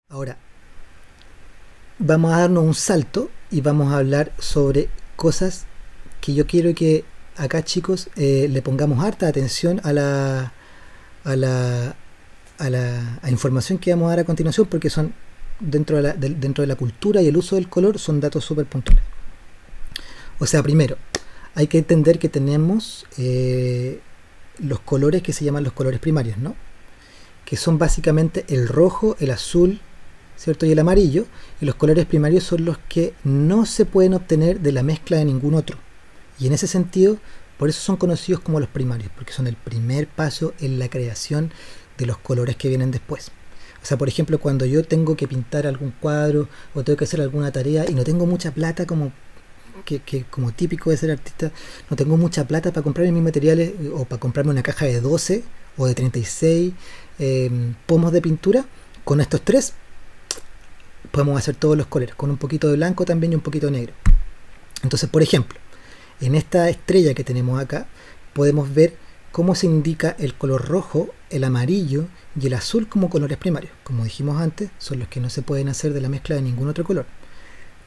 Ahora, vamos a darnos un salto y vamos a hablar sobre cosas que yo quiero que acá, chicos, le pongamos harta atención a la, a información que vamos a dar a continuación, porque son dentro de la cultura y el uso del color, son datos súper puntuales. O sea, primero, hay que entender que tenemos los colores que se llaman los colores primarios, ¿no? Que son básicamente el rojo, el azul, ¿cierto? Y el amarillo. Y los colores primarios son los que no se pueden obtener de la mezcla de ningún otro. Y en ese sentido, por eso son conocidos como los primarios, porque son el primer paso en la creación de los colores que vienen después. O sea, por ejemplo, cuando yo tengo que pintar algún cuadro o tengo que hacer alguna tarea y no tengo mucha plata como típico de ser artista, no tengo mucha plata para comprarme mis materiales o para comprarme una caja de 12 o de 36 pomos de pintura. Con estos tres podemos hacer todos los colores, con un poquito de blanco también y un poquito de negro. Entonces, por ejemplo, en esta estrella que tenemos acá, podemos ver cómo se indica el color rojo, el amarillo y el azul como colores primarios. Como dijimos antes, son los que no se pueden hacer de la mezcla de ningún otro color.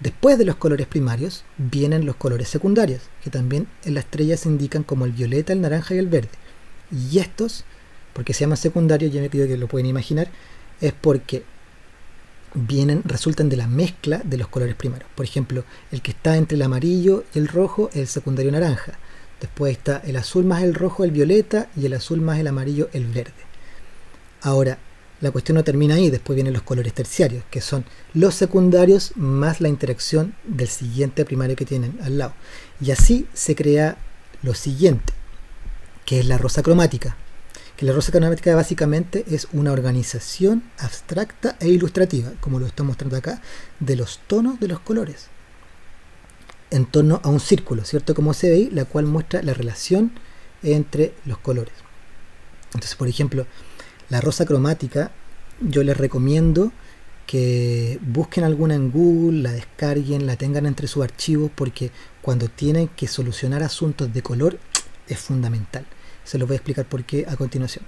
Después de los colores primarios vienen los colores secundarios, que también en la estrella se indican como el violeta, el naranja y el verde. Y estos, porque se llaman secundarios, ya me pido que lo pueden imaginar, es porque resultan de la mezcla de los colores primarios. Por ejemplo, el que está entre el amarillo y el rojo es el secundario naranja. Después está el azul más el rojo, el violeta, y el azul más el amarillo, el verde. Ahora, la cuestión no termina ahí, después vienen los colores terciarios, que son los secundarios más la interacción del siguiente primario que tienen al lado. Y así se crea lo siguiente, que es la rosa cromática. Que la rosa cromática básicamente es una organización abstracta e ilustrativa, como lo estoy mostrando acá, de los tonos de los colores en torno a un círculo, ¿cierto? Como se ve ahí, la cual muestra la relación entre los colores. Entonces, por ejemplo, la rosa cromática, yo les recomiendo que busquen alguna en Google, la descarguen, la tengan entre sus archivos, porque cuando tienen que solucionar asuntos de color es fundamental. Se los voy a explicar por qué a continuación.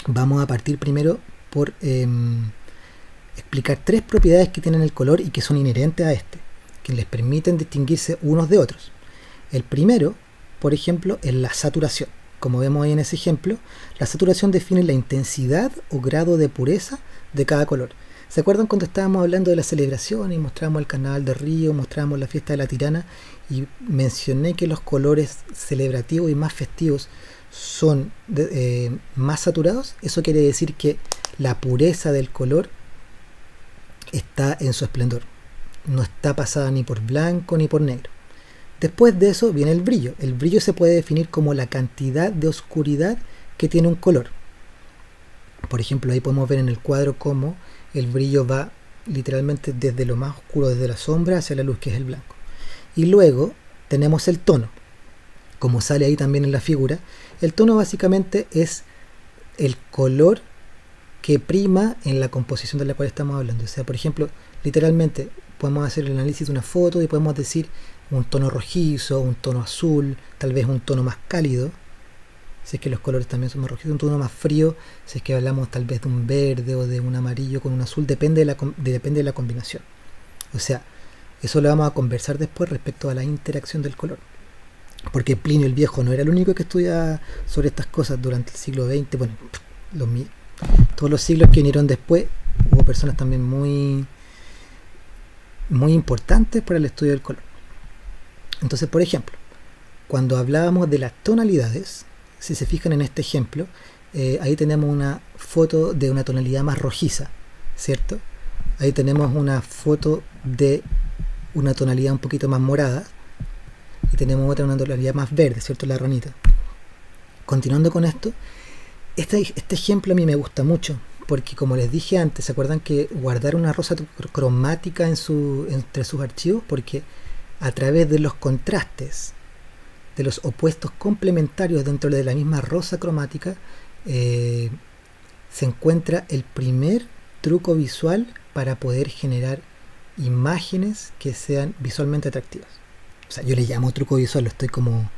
Vamos a partir primero por explicar tres propiedades que tienen el color y que son inherentes a este, que les permiten distinguirse unos de otros. El primero, por ejemplo, es la saturación. Como vemos ahí en ese ejemplo, la saturación define la intensidad o grado de pureza de cada color. ¿Se acuerdan cuando estábamos hablando de la celebración y mostramos el carnaval de Río, mostramos la fiesta de la Tirana y mencioné que los colores celebrativos y más festivos son más saturados? Eso quiere decir que la pureza del color está en su esplendor. No está pasada ni por blanco ni por negro. Después de eso viene el brillo. El brillo se puede definir como la cantidad de oscuridad que tiene un color. Por ejemplo, ahí podemos ver en el cuadro cómo el brillo va literalmente desde lo más oscuro, desde la sombra hacia la luz, que es el blanco. Y luego tenemos el tono. Como sale ahí también en la figura, el tono básicamente es el color que prima en la composición de la cual estamos hablando. O sea, por ejemplo, literalmente podemos hacer el análisis de una foto y podemos decir un tono rojizo, un tono azul, tal vez un tono más cálido, si es que los colores también son más rojizos, un tono más frío, si es que hablamos tal vez de un verde o de un amarillo con un azul, depende de la combinación. O sea, eso lo vamos a conversar después respecto a la interacción del color. Porque Plinio el Viejo no era el único que estudiaba sobre estas cosas durante el siglo XX. Bueno, todos los siglos que vinieron después, hubo personas también muy importantes para el estudio del color. Entonces, por ejemplo, cuando hablábamos de las tonalidades, si se fijan en este ejemplo, ahí tenemos una foto de una tonalidad más rojiza, ¿cierto? Ahí tenemos una foto de una tonalidad un poquito más morada y tenemos otra, una tonalidad más verde, ¿cierto? La ranita. Continuando con esto, este ejemplo a mí me gusta mucho, porque como les dije antes, ¿se acuerdan que guardar una rosa cromática entre sus archivos? Porque a través de los contrastes, de los opuestos complementarios dentro de la misma rosa cromática, se encuentra el primer truco visual para poder generar imágenes que sean visualmente atractivas. O sea, yo le llamo truco visual, lo estoy como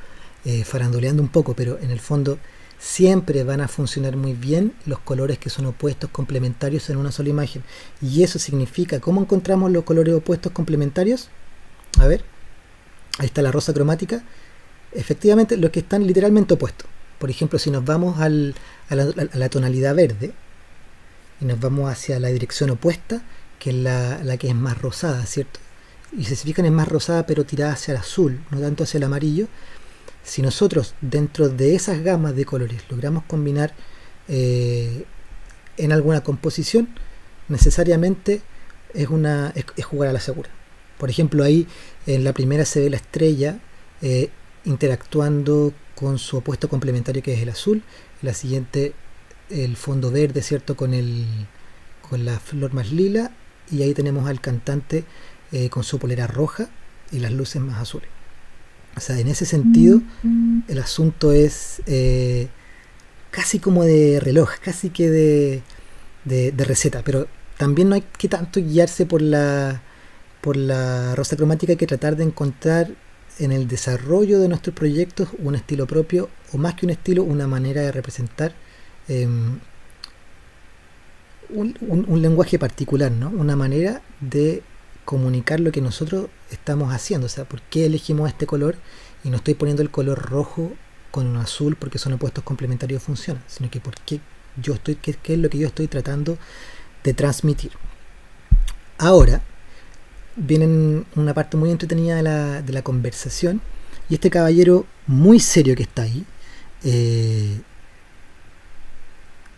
faranduleando un poco, pero en el fondo siempre van a funcionar muy bien los colores que son opuestos complementarios en una sola imagen. Y eso significa, ¿cómo encontramos los colores opuestos complementarios? A ver, ahí está la rosa cromática. Efectivamente, los que están literalmente opuestos. Por ejemplo, si nos vamos a la tonalidad verde y nos vamos hacia la dirección opuesta, que es la que es más rosada, ¿cierto? Y si se fijan es más rosada pero tirada hacia el azul, no tanto hacia el amarillo. Si nosotros dentro de esas gamas de colores logramos combinar en alguna composición, necesariamente es jugar a la segura. Por ejemplo, ahí en la primera se ve la estrella interactuando con su opuesto complementario que es el azul, en la siguiente el fondo verde, ¿cierto? Con la flor más lila, y ahí tenemos al cantante con su polera roja y las luces más azules. O sea, en ese sentido el asunto es casi como de reloj, casi que de receta, pero también no hay que tanto guiarse por la rosa cromática, hay que tratar de encontrar en el desarrollo de nuestros proyectos un estilo propio, o más que un estilo, una manera de representar un lenguaje particular, ¿no? Una manera de comunicar lo que nosotros estamos haciendo. O sea, ¿por qué elegimos este color? Y no estoy poniendo el color rojo con un azul porque son opuestos complementarios y funcionan, sino que qué es lo que yo estoy tratando de transmitir. Ahora viene una parte muy entretenida de la conversación, y este caballero muy serio que está ahí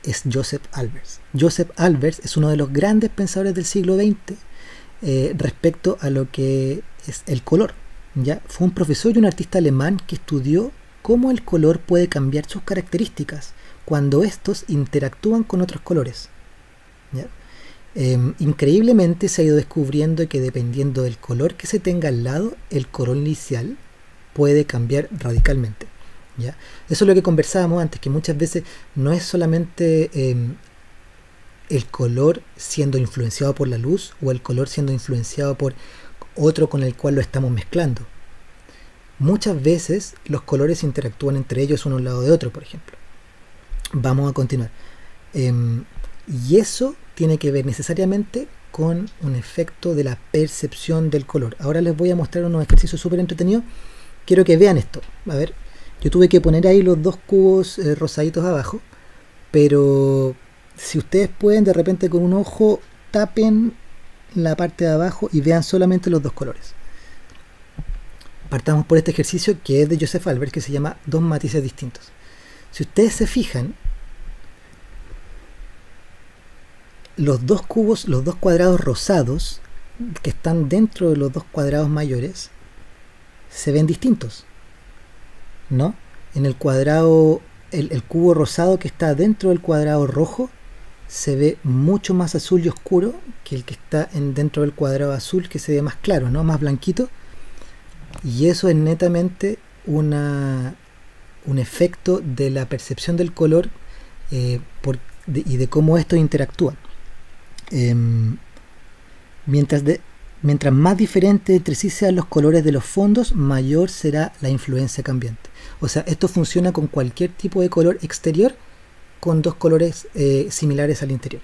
es Joseph Albers. Joseph Albers es uno de los grandes pensadores del siglo XX respecto a lo que es el color. ¿Ya? Fue un profesor y un artista alemán que estudió cómo el color puede cambiar sus características cuando estos interactúan con otros colores. ¿Ya? Increíblemente se ha ido descubriendo que dependiendo del color que se tenga al lado, el color inicial puede cambiar radicalmente. ¿Ya? Eso es lo que conversábamos antes, que muchas veces no es solamente el color siendo influenciado por la luz o el color siendo influenciado por otro con el cual lo estamos mezclando. Muchas veces los colores interactúan entre ellos uno al lado de otro, por ejemplo. Vamos a continuar. Y eso tiene que ver necesariamente con un efecto de la percepción del color. Ahora les voy a mostrar unos ejercicios súper entretenidos. Quiero que vean esto. A ver, yo tuve que poner ahí los dos cubos rosaditos abajo, pero si ustedes pueden, de repente con un ojo tapen la parte de abajo y vean solamente los dos colores. Partamos por este ejercicio que es de Joseph Albers, que se llama Dos matices distintos. Si ustedes se fijan, los dos cubos, los dos cuadrados rosados que están dentro de los dos cuadrados mayores se ven distintos, ¿no? En el cuadrado, el cubo rosado que está dentro del cuadrado rojo se ve mucho más azul y oscuro que el que está dentro del cuadrado azul, que se ve más claro, ¿no? Más blanquito. Y eso es netamente un efecto de la percepción del color y de cómo estos interactúan. Mientras más diferentes entre sí sean los colores de los fondos, mayor será la influencia cambiante. O sea, esto funciona con cualquier tipo de color exterior con dos colores similares al interior.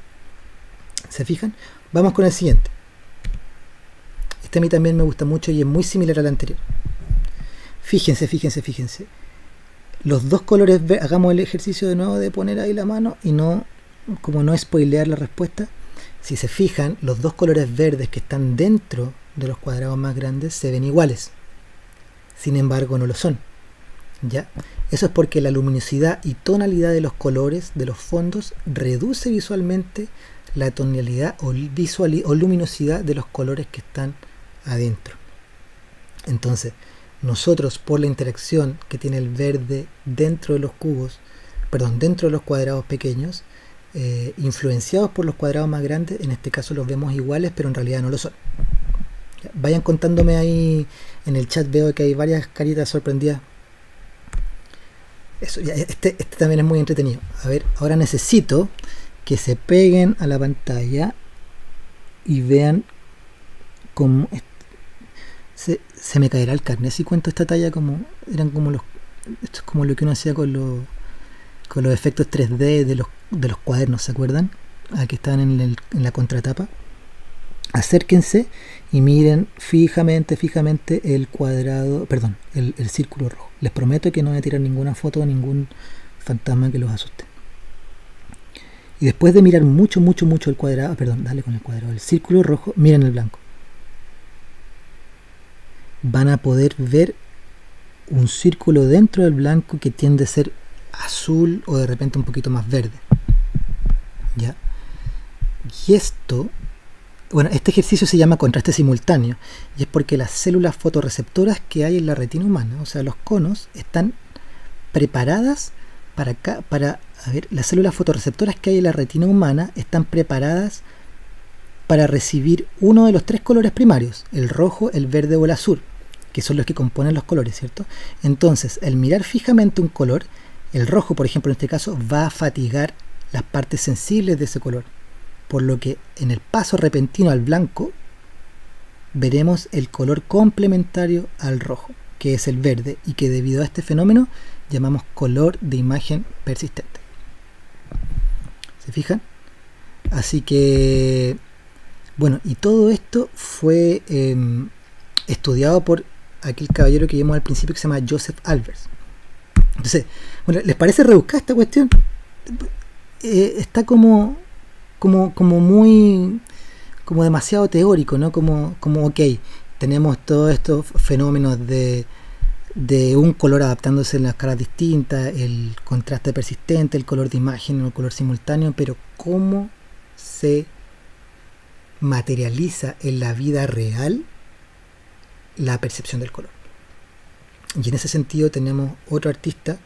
¿Se fijan? Vamos con el siguiente. Este a mí también me gusta mucho y es muy similar al anterior. Fíjense. Los dos colores, hagamos el ejercicio de nuevo de poner ahí la mano y no, como no spoilear la respuesta. Si se fijan, los dos colores verdes que están dentro de los cuadrados más grandes se ven iguales. Sin embargo, no lo son. ¿Ya? Eso es porque la luminosidad y tonalidad de los colores de los fondos reduce visualmente la tonalidad o luminosidad de los colores que están adentro. Entonces, nosotros, por la interacción que tiene el verde dentro de los dentro de los cuadrados pequeños, influenciados por los cuadrados más grandes, en este caso los vemos iguales, pero en realidad no lo son. ¿Ya? Vayan contándome ahí en el chat, veo que hay varias caritas sorprendidas. Eso, ya, este también es muy entretenido. A ver, ahora necesito que se peguen a la pantalla y vean cómo se me caerá el carnet si cuento esta talla como eran como esto es como lo que uno hacía con con los efectos 3D de los cuadernos, ¿se acuerdan? Aquí están en la contratapa. Acérquense y miren fijamente el cuadrado, perdón, el círculo rojo. Les prometo que no voy a tirar ninguna foto, ningún fantasma que los asuste. Y después de mirar mucho el cuadrado, perdón, dale con el cuadrado, el círculo rojo, miren el blanco. Van a poder ver un círculo dentro del blanco que tiende a ser azul o de repente un poquito más verde. ¿Ya? Y esto, bueno, este ejercicio se llama contraste simultáneo y es porque las células fotorreceptoras que hay en la retina humana, o sea, los conos, están preparadas las células fotorreceptoras que hay en la retina humana están preparadas para recibir uno de los tres colores primarios, el rojo, el verde o el azul, que son los que componen los colores, ¿cierto? Entonces, al mirar fijamente un color, el rojo, por ejemplo, en este caso, va a fatigar las partes sensibles de ese color, por lo que en el paso repentino al blanco veremos el color complementario al rojo, que es el verde, y que debido a este fenómeno llamamos color de imagen persistente. ¿Se fijan? Así que, bueno, y todo esto fue estudiado por aquel caballero que vimos al principio que se llama Joseph Albers. Entonces, bueno, ¿les parece rebuscada esta cuestión? Está como muy, como demasiado teórico, ¿no? Como ok, tenemos todos estos fenómenos de un color adaptándose en las caras distintas, el contraste persistente, el color de imagen, el color simultáneo, pero ¿cómo se materializa en la vida real la percepción del color? Y en ese sentido tenemos otro artista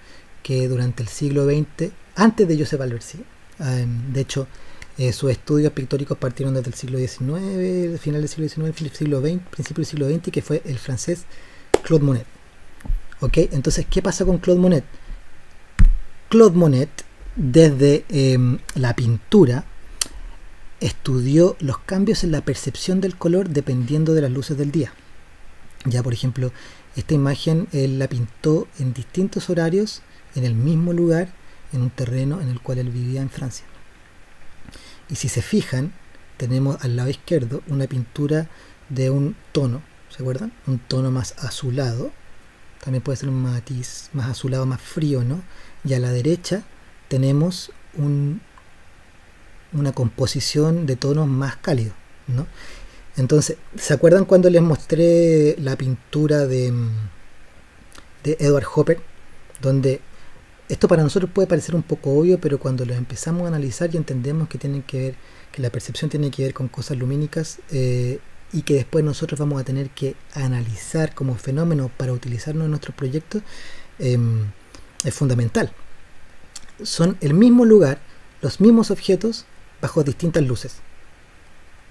que durante el siglo XX, antes de Joseph Albers, de hecho, sus estudios pictóricos partieron desde el siglo XIX, final del siglo XIX, principio del siglo XX, que fue el francés Claude Monet. ¿Ok? Entonces, ¿qué pasa con Claude Monet? Claude Monet, desde la pintura, estudió los cambios en la percepción del color dependiendo de las luces del día. Ya, por ejemplo, esta imagen él la pintó en distintos horarios, en el mismo lugar, en un terreno en el cual él vivía en Francia. Y si se fijan, tenemos al lado izquierdo una pintura de un tono, ¿se acuerdan? Un tono más azulado. También puede ser un matiz más azulado, más frío, ¿no? Y a la derecha tenemos una composición de tonos más cálidos, ¿no? Entonces, ¿se acuerdan cuando les mostré la pintura de Edward Hopper? Donde esto para nosotros puede parecer un poco obvio, pero cuando lo empezamos a analizar y entendemos que tienen que ver, que la percepción tiene que ver con cosas lumínicas, y que después nosotros vamos a tener que analizar como fenómeno para utilizarlo en nuestros proyectos, es fundamental. Son el mismo lugar, los mismos objetos, bajo distintas luces,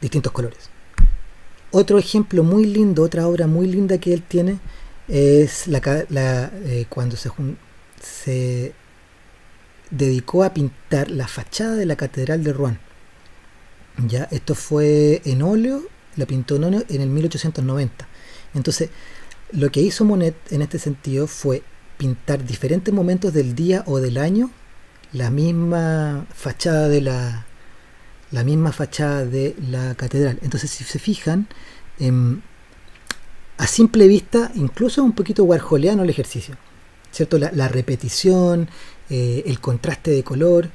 distintos colores. Otro ejemplo muy lindo, otra obra muy linda que él tiene, es cuando se dedicó a pintar la fachada de la Catedral de Rouen. Ya, esto fue en óleo, la pintó en óleo en el 1890. Entonces, lo que hizo Monet en este sentido fue pintar diferentes momentos del día o del año, la misma fachada de la catedral. Entonces, si se fijan, a simple vista, incluso es un poquito warholiano el ejercicio, ¿cierto? La repetición, el contraste de color,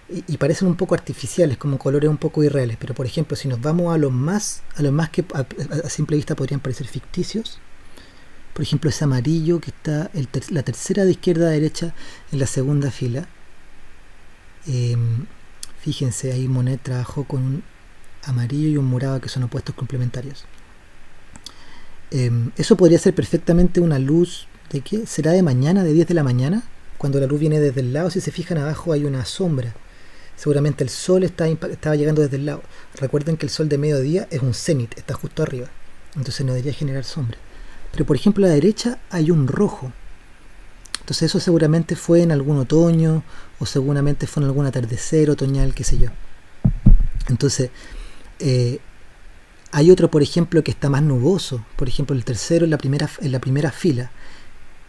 y parecen un poco artificiales, como colores un poco irreales. Pero por ejemplo, si nos vamos a los más que a simple vista podrían parecer ficticios, por ejemplo ese amarillo que está la tercera de izquierda a derecha en la segunda fila, fíjense, ahí Monet trabajó con un amarillo y un morado que son opuestos complementarios. Eso podría ser perfectamente una luz de ¿qué? ¿Será de mañana, de 10 de la mañana? Cuando la luz viene desde el lado, si se fijan abajo hay una sombra. Seguramente el sol estaba llegando desde el lado. Recuerden que el sol de mediodía es un cenit, está justo arriba, entonces no debería generar sombra. Pero por ejemplo a la derecha hay un rojo. Entonces eso seguramente fue en algún otoño, o seguramente fue en algún atardecer otoñal, qué sé yo. Entonces hay otro, por ejemplo, que está más nuboso. Por ejemplo el tercero en la primera fila.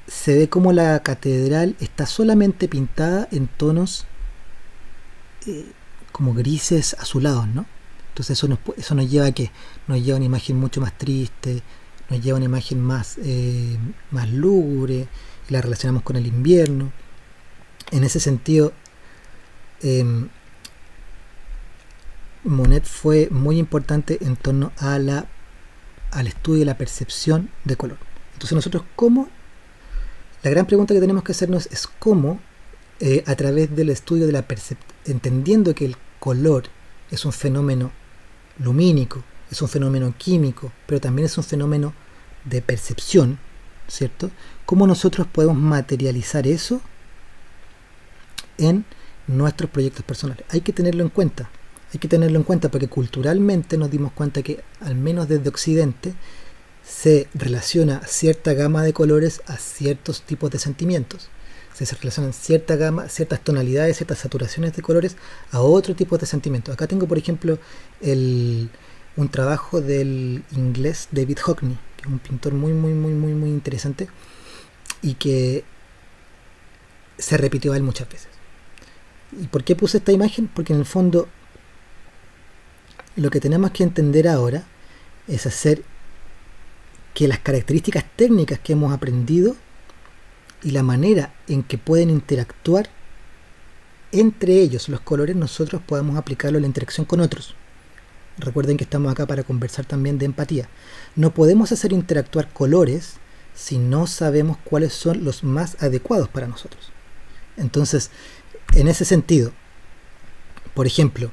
se ve como la catedral está solamente pintada en tonos como grises azulados, ¿no? Entonces eso nos lleva a que nos lleva a una imagen mucho más triste, nos lleva a una imagen más lúgubre, y la relacionamos con el invierno. En ese sentido, eh, Monet fue muy importante en torno al estudio de la percepción de color. Entonces nosotros la gran pregunta que tenemos que hacernos es cómo, a través del estudio de la percepción, entendiendo que el color es un fenómeno lumínico, es un fenómeno químico, pero también es un fenómeno de percepción, ¿cierto? ¿Cómo nosotros podemos materializar eso en nuestros proyectos personales? Hay que tenerlo en cuenta. Hay que tenerlo en cuenta porque culturalmente nos dimos cuenta que, al menos desde Occidente, se relaciona cierta gama de colores a ciertos tipos de sentimientos. Se relacionan cierta gama, ciertas tonalidades, ciertas saturaciones de colores a otro tipo de sentimientos. Acá tengo, por ejemplo, un trabajo del inglés David Hockney, que es un pintor muy interesante y que se repitió a él muchas veces. ¿Y por qué puse esta imagen? Porque en el fondo lo que tenemos que entender ahora es hacer que las características técnicas que hemos aprendido y la manera en que pueden interactuar entre ellos los colores, nosotros podamos aplicarlo a la interacción con otros. Recuerden que estamos acá para conversar también de empatía. No podemos hacer interactuar colores si no sabemos cuáles son los más adecuados para nosotros. Entonces, en ese sentido, por ejemplo,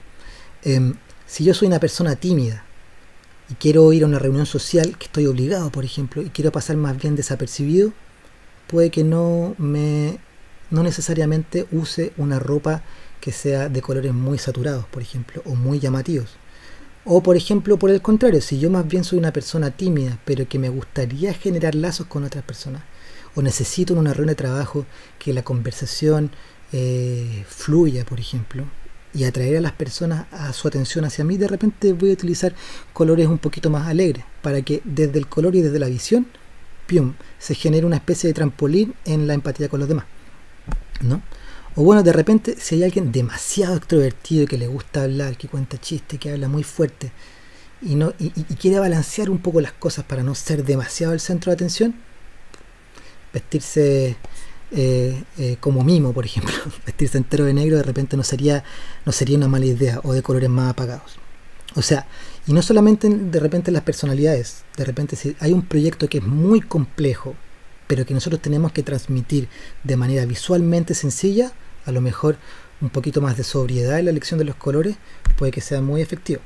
si yo soy una persona tímida y quiero ir a una reunión social, que estoy obligado, por ejemplo, y quiero pasar más bien desapercibido, puede que no necesariamente use una ropa que sea de colores muy saturados, por ejemplo, o muy llamativos. O, por ejemplo, por el contrario, si yo más bien soy una persona tímida, pero que me gustaría generar lazos con otras personas, o necesito en una reunión de trabajo que la conversación fluya, por ejemplo, y atraer a las personas a su atención hacia mí, de repente voy a utilizar colores un poquito más alegres, para que desde el color y desde la visión, ¡pium!, se genere una especie de trampolín en la empatía con los demás, ¿no? O bueno, de repente, si hay alguien demasiado extrovertido, que le gusta hablar, que cuenta chistes, que habla muy fuerte, y quiere balancear un poco las cosas para no ser demasiado el centro de atención, vestirse como Mimo, por ejemplo, vestirse entero de negro de repente no sería una mala idea, o de colores más apagados. O sea, y no solamente de repente las personalidades, de repente si hay un proyecto que es muy complejo, pero que nosotros tenemos que transmitir de manera visualmente sencilla, a lo mejor un poquito más de sobriedad en la elección de los colores puede que sea muy efectivo.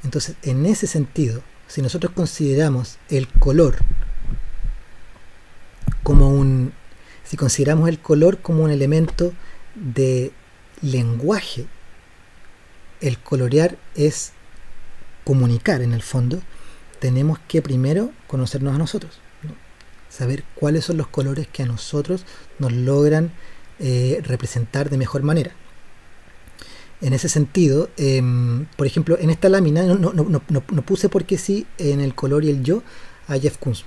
Entonces, en ese sentido, si nosotros consideramos el color como un elemento de lenguaje, el colorear es comunicar en el fondo, tenemos que primero conocernos a nosotros, ¿no? Saber cuáles son los colores que a nosotros nos logran representar de mejor manera. En ese sentido, por ejemplo, en esta lámina no puse porque sí en el color y el yo a Jeff Koons,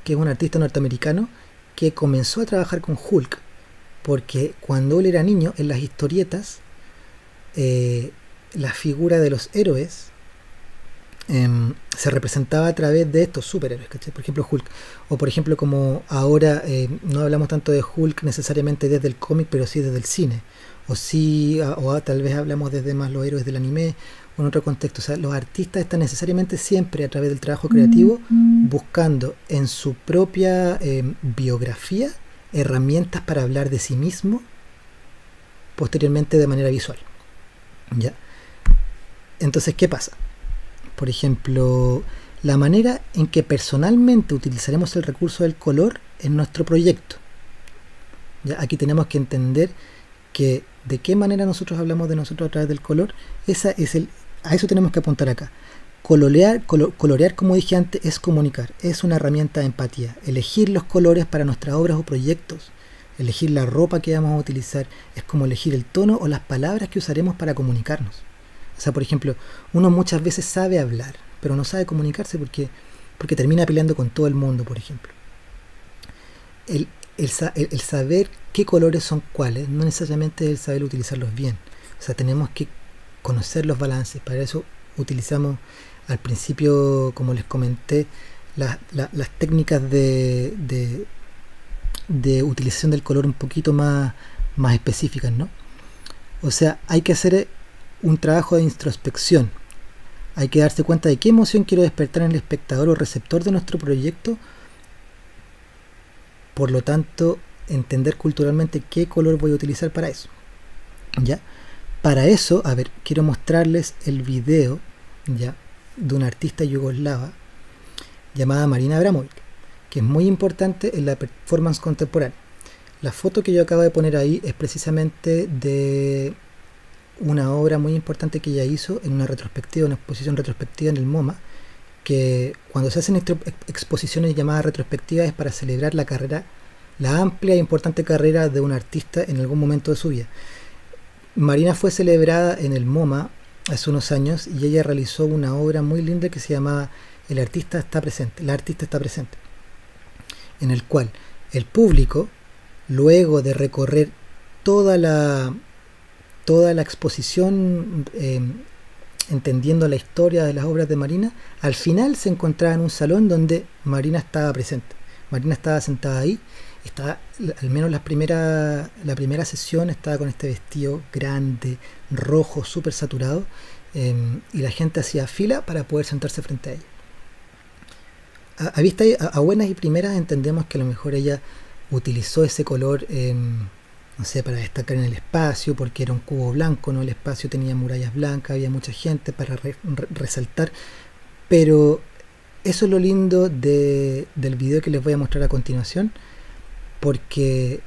que es un artista norteamericano que comenzó a trabajar con Hulk porque cuando él era niño, en las historietas, la figura de los héroes se representaba a través de estos superhéroes, ¿cachai? Por ejemplo Hulk, o por ejemplo como ahora no hablamos tanto de Hulk necesariamente desde el cómic, pero sí desde el cine, o tal vez hablamos desde más los héroes del anime o en otro contexto. O sea, los artistas están necesariamente siempre a través del trabajo creativo buscando en su propia biografía herramientas para hablar de sí mismo posteriormente de manera visual, ¿ya? Entonces, ¿qué pasa? Por ejemplo, la manera en que personalmente utilizaremos el recurso del color en nuestro proyecto. ¿Ya? Aquí tenemos que entender que de qué manera nosotros hablamos de nosotros a través del color. A eso tenemos que apuntar acá. Colorear, como dije antes, es comunicar, es una herramienta de empatía. Elegir los colores para nuestras obras o proyectos, elegir la ropa que vamos a utilizar, es como elegir el tono o las palabras que usaremos para comunicarnos. O sea, por ejemplo, uno muchas veces sabe hablar, pero no sabe comunicarse porque termina peleando con todo el mundo, por ejemplo. el, el saber qué colores son cuáles, no necesariamente el saber utilizarlos bien. O sea, tenemos que conocer los balances. Para eso utilizamos al principio, como les comenté, las técnicas de utilización del color un poquito más específicas, ¿no? O sea, hay que hacer un trabajo de introspección. Hay que darse cuenta de qué emoción quiero despertar en el espectador o receptor de nuestro proyecto. Por lo tanto, entender culturalmente qué color voy a utilizar para eso. ¿Ya? Para eso, a ver, quiero mostrarles el video, ¿ya?, de una artista yugoslava llamada Marina Abramovic, que es muy importante en la performance contemporánea. La foto que yo acabo de poner ahí es precisamente de una obra muy importante que ella hizo en una retrospectiva, una exposición retrospectiva en el MoMA, que cuando se hacen exposiciones llamadas retrospectivas es para celebrar la carrera, la amplia e importante carrera de un artista en algún momento de su vida. Marina fue celebrada en el MoMA hace unos años y ella realizó una obra muy linda que se llamaba El artista está presente, la artista está presente, en el cual el público, luego de recorrer toda la exposición, entendiendo la historia de las obras de Marina, al final se encontraba en un salón donde Marina estaba presente. Marina estaba sentada ahí, estaba, al menos la primera sesión estaba con este vestido grande, rojo, súper saturado, y la gente hacía fila para poder sentarse frente a ella. A vista, a buenas y primeras entendemos que a lo mejor ella utilizó ese color, no sé, para destacar en el espacio, porque era un cubo blanco, ¿no? El espacio tenía murallas blancas, había mucha gente para resaltar, pero eso es lo lindo del video que les voy a mostrar a continuación, porque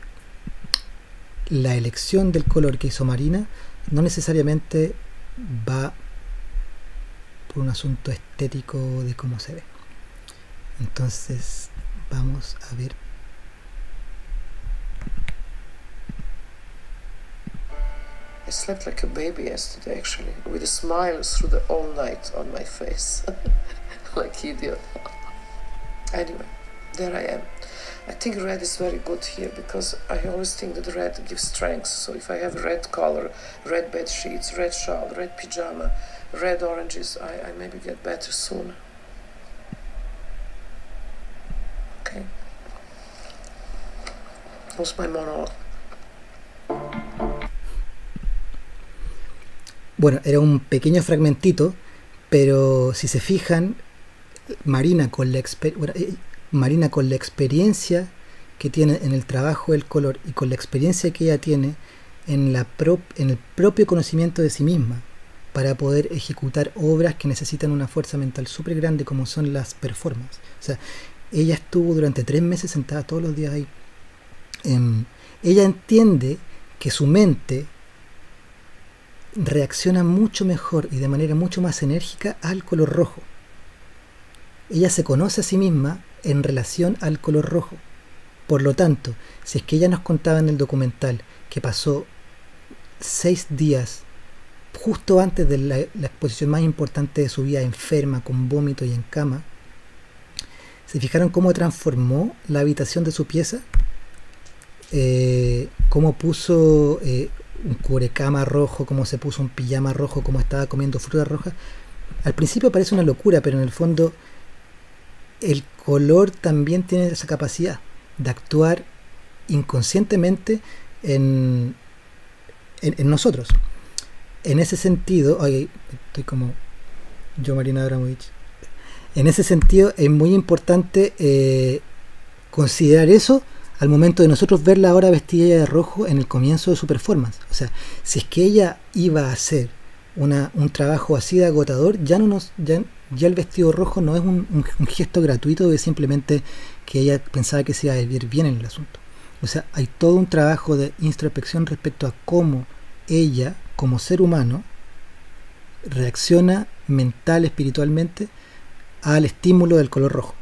la elección del color que hizo Marina no necesariamente va por un asunto estético de cómo se ve. Entonces vamos a ver. I slept like a baby yesterday, actually, with a smile through the all night on my face, like idiot. Anyway, there I am. I think red is very good here because I always think that red gives strength. So if I have red color, red bed sheets, red shawl, red pajama, red oranges, I maybe get better soon. Okay. What's my monologue? Bueno, era un pequeño fragmentito, pero si se fijan, Marina con la experiencia que tiene en el trabajo del color y con la experiencia que ella tiene en el propio conocimiento de sí misma para poder ejecutar obras que necesitan una fuerza mental súper grande como son las performances. O sea, ella estuvo durante 3 meses sentada todos los días ahí. Ella entiende que su mente reacciona mucho mejor y de manera mucho más enérgica al color rojo. Ella se conoce a sí misma en relación al color rojo. Por lo tanto, si es que ella nos contaba en el documental que pasó 6 días justo antes de la exposición más importante de su vida, enferma, con vómito y en cama, ¿se fijaron cómo transformó la habitación de su pieza? Cómo puso un cubrecama rojo, cómo se puso un pijama rojo, cómo estaba comiendo fruta roja. Al principio parece una locura, pero en el fondo el color también tiene esa capacidad de actuar inconscientemente en nosotros. En ese sentido, oye, estoy como yo, Marina Abramovic. En ese sentido es muy importante considerar eso al momento de nosotros verla ahora vestida de rojo en el comienzo de su performance. O sea, si es que ella iba a hacer un trabajo así de agotador, ya el vestido rojo no es un gesto gratuito de simplemente que ella pensaba que se iba a vivir bien en el asunto. O sea, hay todo un trabajo de introspección respecto a cómo ella, como ser humano, reacciona mental, espiritualmente al estímulo del color rojo.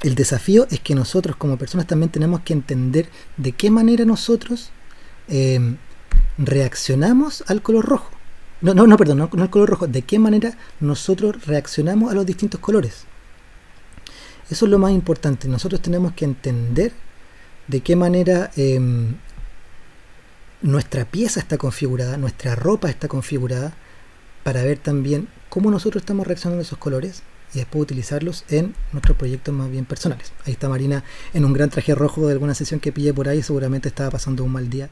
El desafío es que nosotros como personas también tenemos que entender de qué manera nosotros reaccionamos al color rojo. No al color rojo, de qué manera nosotros reaccionamos a los distintos colores. Eso es lo más importante. Nosotros tenemos que entender de qué manera nuestra pieza está configurada, nuestra ropa está configurada, para ver también cómo nosotros estamos reaccionando a esos colores y después utilizarlos en nuestros proyectos más bien personales. Ahí está Marina en un gran traje rojo de alguna sesión que pillé por ahí, seguramente estaba pasando un mal día.